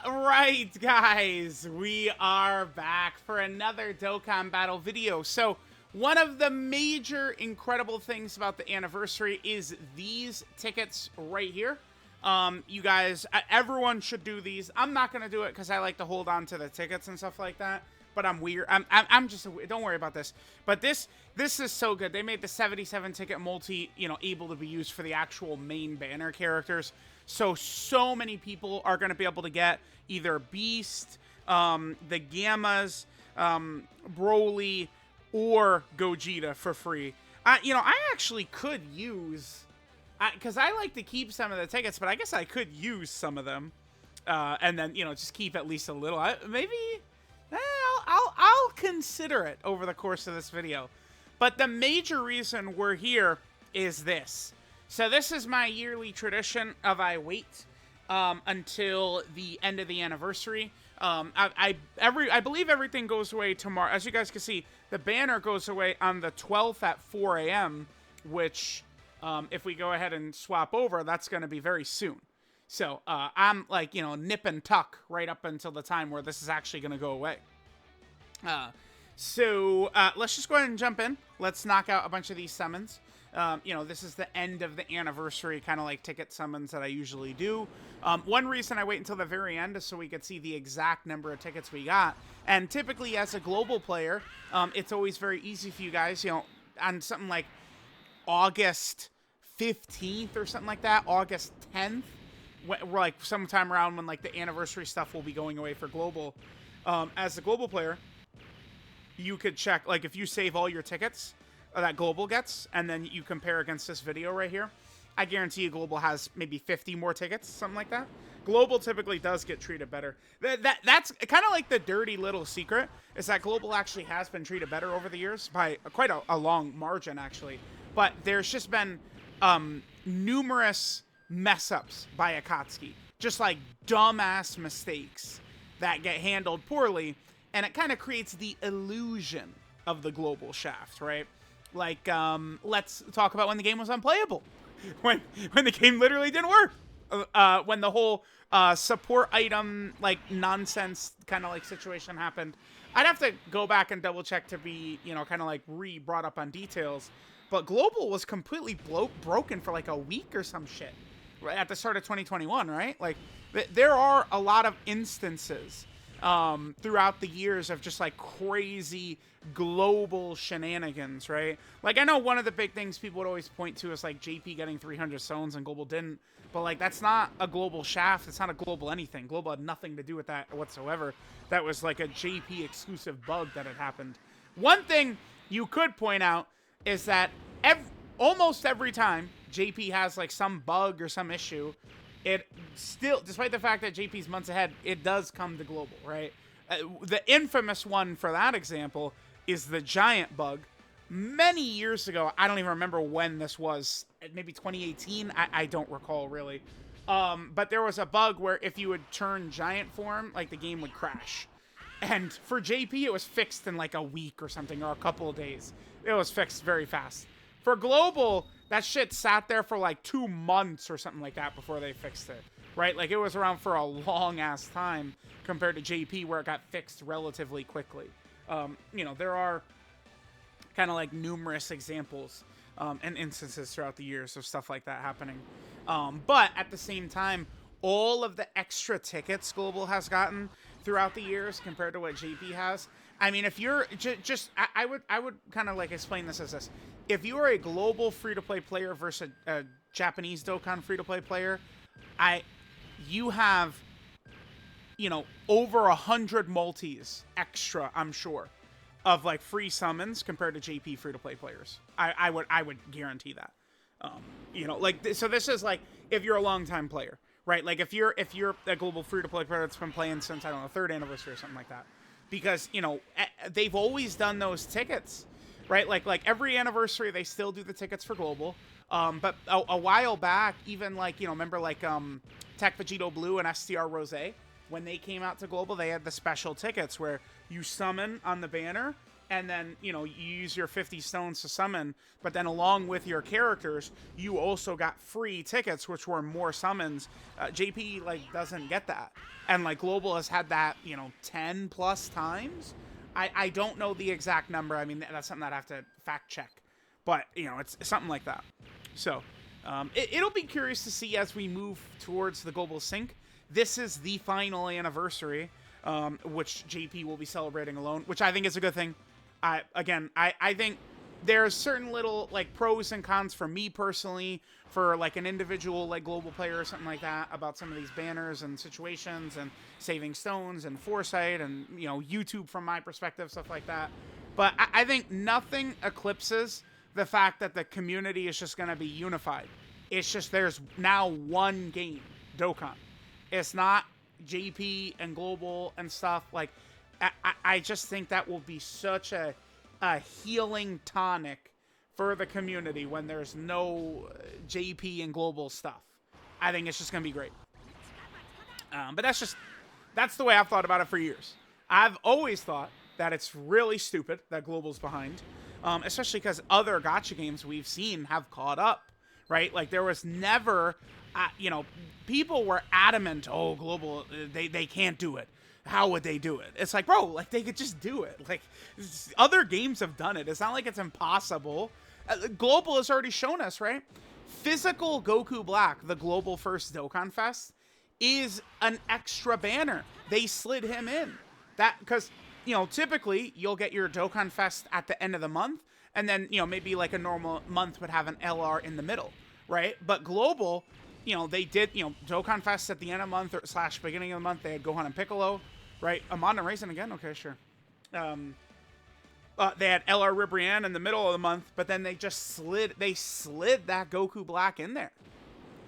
Alright, guys, we are back for another Dokkan battle video. So, one of the major incredible things about the anniversary is these tickets right here. You guys, everyone should do these. I'm not gonna do it because I like to hold on to the tickets and stuff like that. But I'm weird. I'm just, don't worry about this. But this is so good. They made the 77 ticket multi, able to be used for the actual main banner characters. So many people are going to be able to get either Beast, the Gammas, Broly, or Gogeta for free. I actually could use, because I like to keep some of the tickets, but I guess I could use some of them, and then just keep at least a little. I'll consider it over the course of this video. But the major reason we're here is this. So this is my yearly tradition of I wait until the end of the anniversary. I believe everything goes away tomorrow. As you guys can see, the banner goes away on the 12th at 4 a.m., which if we go ahead and swap over, that's going to be very soon. So I'm like, nip and tuck right up until the time where this is actually going to go away. So let's just go ahead and jump in. Let's knock out a bunch of these summons. This is the end of the anniversary kind of like ticket summons that I usually do. One reason I wait until the very end is so we could see the exact number of tickets we got. And typically as a global player, it's always very easy for you guys, on something like August 15th or something like that, August 10th, we're like sometime around when like the anniversary stuff will be going away for global. As a global player, you could check, like if you save all your tickets that global gets, and then you compare against this video right here, I guarantee you global has maybe 50 more tickets, something like that. Global typically does get treated better. That's kind of like the dirty little secret, is that global actually has been treated better over the years by quite a long margin, actually. But there's just been numerous mess-ups by Akatsuki. Just like dumbass mistakes that get handled poorly, and it kind of creates the illusion of the global shaft, right? Like, let's talk about when the game was unplayable. When the game literally didn't work. When the whole support item, like, nonsense kind of, like, situation happened. I'd have to go back and double check to be, kind of, like, brought up on details. But global was completely broken for, like, a week or some shit. Right at the start of 2021, right? Like, there are a lot of instances throughout the years of just, like, crazy global shenanigans, right? Like, I know one of the big things people would always point to is like JP getting 300 stones and global didn't, but like that's not a global shaft, it's not a global anything. Global had nothing to do with that whatsoever. That was like a JP exclusive bug that had happened. One thing you could point out is that almost every time JP has like some bug or some issue, it still, despite the fact that JP's months ahead, it does come to global, right? The infamous one for that example is the giant bug. Many years ago, I don't even remember when this was, maybe 2018, I don't recall really. But there was a bug where if you would turn giant form, like the game would crash. And for JP, it was fixed in like a week or something, or a couple of days. It was fixed very fast. For global, that shit sat there for like 2 months or something like that before they fixed it, right? Like it was around for a long ass time compared to JP where it got fixed relatively quickly. There are kind of like numerous examples and instances throughout the years of stuff like that happening. But at the same time, all of the extra tickets global has gotten throughout the years compared to what JP has. I mean, if you're I would kind of like explain this as this. If you are a global free-to-play player versus a Japanese Dokkan free-to-play player, you have, over 100 multis extra, I'm sure, of like free summons compared to JP free-to-play players. I would guarantee that. So this is like if you're a long-time player, right? Like if you're a global free-to-play player that's been playing since, I don't know, 3rd anniversary or something like that, because they've always done those tickets. Right, like every anniversary, they still do the tickets for global. But a while back, even like remember like Tech Vegito Blue and STR Rose, when they came out to global, they had the special tickets where you summon on the banner, and then you use your 50 stones to summon, but then along with your characters you also got free tickets, which were more summons. JP like doesn't get that, and like Global has had that 10 plus times. I don't know the exact number. I mean, that's something I'd have to fact check, but it's something like that. So it'll be curious to see as we move towards the Global Sync. This is the final anniversary, which JP will be celebrating alone, which I think is a good thing. I think there's certain little like pros and cons for me personally, for like an individual like global player or something like that, about some of these banners and situations and saving stones and foresight and YouTube from my perspective, stuff like that. But I think nothing eclipses the fact that the community is just going to be unified. It's just there's now one game, Dokkan. It's not JP and global and stuff. Like I just think that will be such a healing tonic for the community when there's no JP and global stuff. I think it's just going to be great. But that's the way I've thought about it for years. I've always thought that it's really stupid that global's behind, especially because other gacha games we've seen have caught up, right? Like there was never, people were adamant, oh, global, they can't do it. How would they do it? It's like, bro, like they could just do it. Like other games have done it. It's not like it's impossible. Global has already shown us, right? Physical Goku Black, the global first Dokkan Fest, is an extra banner. They slid him in. That because typically you'll get your Dokkan Fest at the end of the month, and then maybe like a normal month would have an LR in the middle, right? But global, they did Dokkan Fest at the end of the month or / beginning of the month. They had Gohan and Piccolo, right? Amon and Raisin again. Okay, sure. They had LR Ribrianne in the middle of the month, but then they slid that Goku Black in there.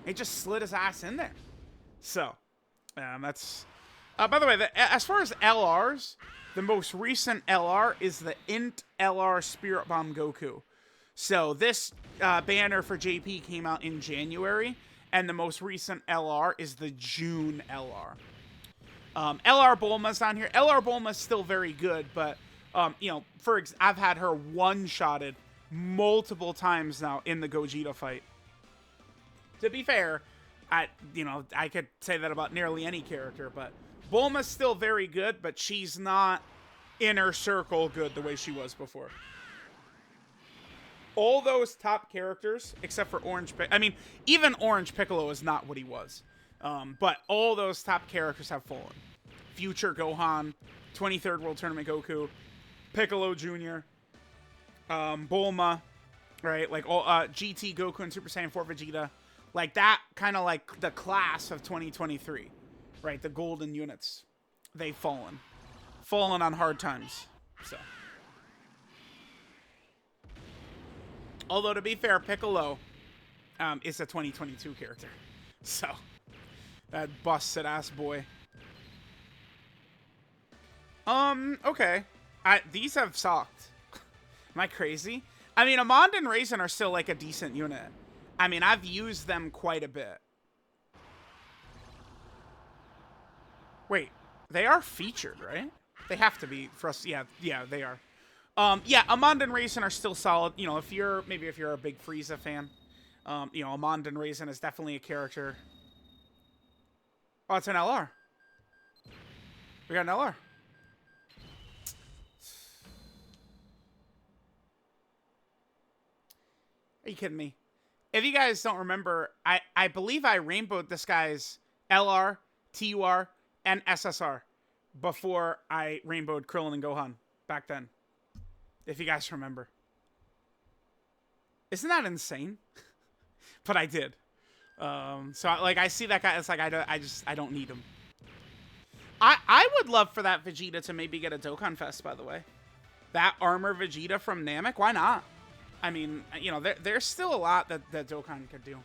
They just slid his ass in there. So, that's... by the way, as far as LRs, the most recent LR is the Int LR Spirit Bomb Goku. So this banner for JP came out in January, and the most recent LR is the June LR. LR Bulma's on here. LR Bulma's still very good, but... I've had her one-shotted multiple times now in the Gogeta fight. To be fair, I could say that about nearly any character, but Bulma's still very good, but she's not inner circle good the way she was before. All those top characters, except for even Orange Piccolo is not what he was. But all those top characters have fallen. Future Gohan, 23rd World Tournament Goku, Piccolo Jr., Bulma, right? Like all GT Goku and Super Saiyan 4 Vegeta. Like that kind of like the class of 2023, right? The golden units. They've fallen. Fallen on hard times. So. Although to be fair, Piccolo is a 2022 character. So. That busted ass boy. Okay. These have sucked. Am I crazy? I mean, Amand and Raisin are still like a decent unit. I mean, I've used them quite a bit. Wait, they are featured, right? They have to be for us. Yeah, they are. Yeah, Amand and Raisin are still solid. If you're a big Frieza fan, Amand and Raisin is definitely a character. Oh, it's an LR. We got an LR. Are you kidding me? If you guys don't remember, I believe I rainbowed this guy's LR, TUR, and SSR before I rainbowed Krillin and Gohan back then. If you guys remember. Isn't that insane? But I did. So I see that guy. It's like I don't need him. I would love for that Vegeta to maybe get a Dokkan Fest. By the way, that armor Vegeta from Namek. Why not? I mean, there's still a lot that Dokkan could do.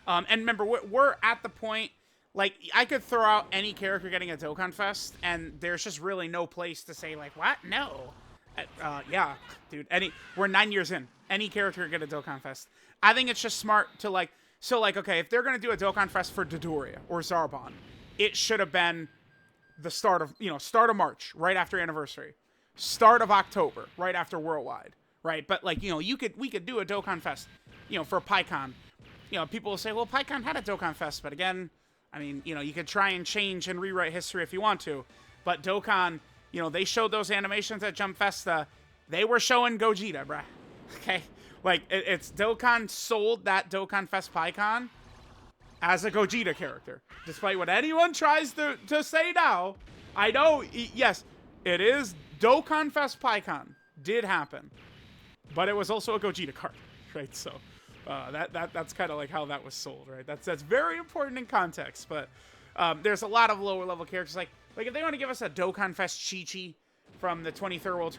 And remember, we're at the point, like, I could throw out any character getting a Dokkan Fest, and there's just really no place to say, like, what? No. Yeah, dude. We're 9 years in. Any character could get a Dokkan Fest. I think it's just smart to, okay, if they're going to do a Dokkan Fest for Dodoria or Zarbon, it should have been the start of March, right after anniversary. start of October, right after Worldwide, right? But like, you know, we could do a Dokkan Fest, you know, for PyCon. You know, people will say, well, PyCon had a Dokkan Fest, but again, I mean, you know, you could try and change and rewrite history if you want to, but Dokkan, you know, they showed those animations at Jump Festa. They were showing Gogeta, bruh. Okay? Like, it's Dokkan sold that Dokkan Fest PyCon as a Gogeta character. Despite what anyone tries to say now, I know, yes, it is Dokkan Fest PyCon. Did happen. But it was also a Gogeta card, right? So, that's kind of like how that was sold, right? That's very important in context, but there's a lot of lower level characters. Like if they want to give us a Dokkan Fest Chi-Chi from the 23rd World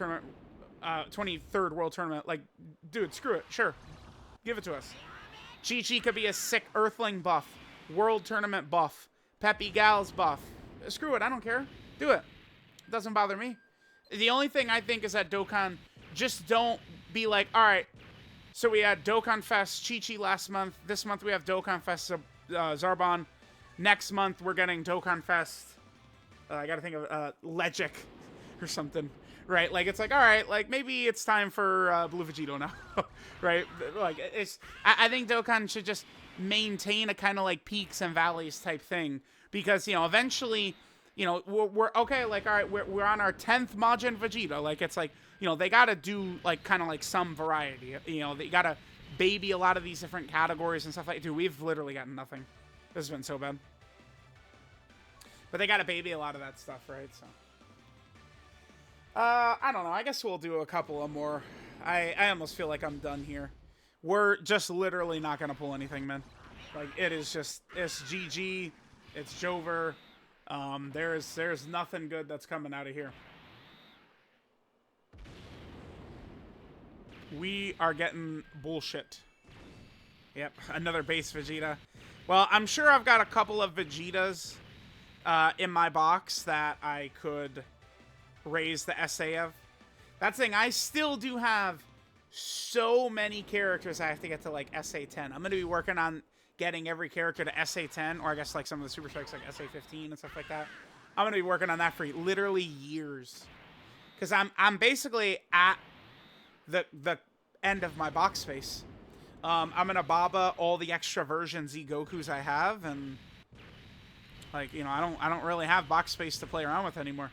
Tournament, like, dude, screw it. Sure. Give it to us. Chi-Chi could be a sick Earthling buff, World Tournament buff, Peppy Gals buff. Screw it. I don't care. Do it. It doesn't bother me. The only thing I think is that Dokkan just don't be like, all right, so we had Dokkan Fest Chi-Chi last month. This month we have Dokkan Fest Zarbon. Next month we're getting Dokkan Fest. I got to think of Legic or something. Right, like, it's like, all right, like, maybe it's time for Blue Vegito now, right? Like, I think Dokkan should just maintain a kind of, like, peaks and valleys type thing, because, you know, eventually, you know, we're okay, like, all right, we're on our 10th Majin Vegeta, like, it's like, you know, they gotta do, like, kind of, like, some variety, you know, they gotta baby a lot of these different categories and stuff like that. Dude, we've literally gotten nothing. This has been so bad. But they gotta baby a lot of that stuff, right, so... I don't know. I guess we'll do a couple of more. I almost feel like I'm done here. We're just literally not going to pull anything, man. Like, it is just, it's GG. It's Jover. There's nothing good that's coming out of here. We are getting bullshit. Yep, another base Vegeta. Well, I'm sure I've got a couple of Vegetas in my box that I could... raise the SA of. That's the thing, I still do have so many characters I have to get to, like, SA10. I'm going to be working on getting every character to SA10, or I guess, like, some of the super strikes, like SA15 and stuff like that. I'm going to be working on that for literally years. Because I'm basically at the end of my box space. I'm going to Baba all the extra version Z Gokus I have, and, like, you know, I don't really have box space to play around with anymore.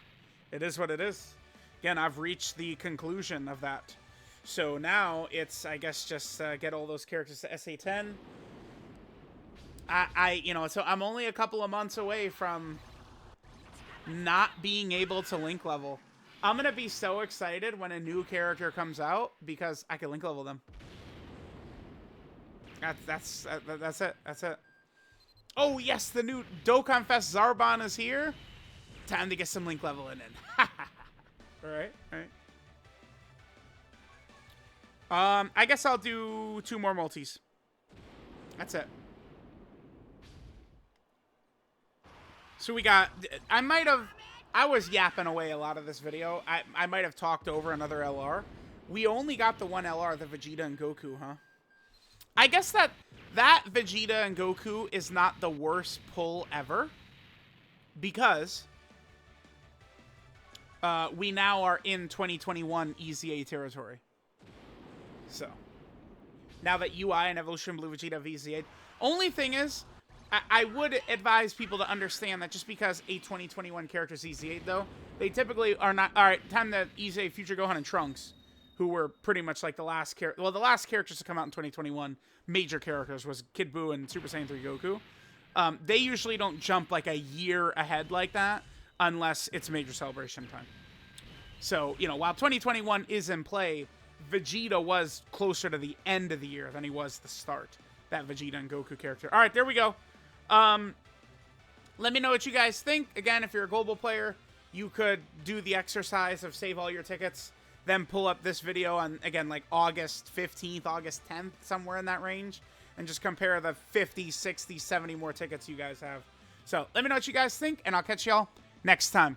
It is what it is. Again, I've reached the conclusion of that. So now it's, I guess, just get all those characters to SA10. You know, so I'm only a couple of months away from not being able to link level. I'm going to be so excited when a new character comes out because I can link level them. That's it. That's it. Oh, yes, the new Dokkan Fest Zarbon is here. Time to get some link leveling in. Alright, alright. I guess I'll do 2 more multis. That's it. So we got... I was yapping away a lot of this video. I might have talked over another LR. We only got the one LR, the Vegeta and Goku, huh? I guess that Vegeta and Goku is not the worst pull ever. Because... we now are in 2021 EZA territory. So, now that UI and Evolution Blue Vegeta have EZA, only thing is, I would advise people to understand that just because a 2021 character is EZA, though, they typically are not. All right, time that EZA Future Gohan and Trunks, who were pretty much like the last character. Well, the last characters to come out in 2021, major characters, was Kid Buu and Super Saiyan 3 Goku. They usually don't jump like a year ahead like that. Unless it's major celebration time. So, you know, while 2021 is in play, Vegeta was closer to the end of the year than he was the start. That Vegeta and Goku character. All right, there we go. Let me know what you guys think. Again, if you're a global player, you could do the exercise of save all your tickets, then pull up this video on, again, like August 15th, August 10th, somewhere in that range, and just compare the 50, 60, 70 more tickets you guys have. So, let me know what you guys think, and I'll catch y'all next time.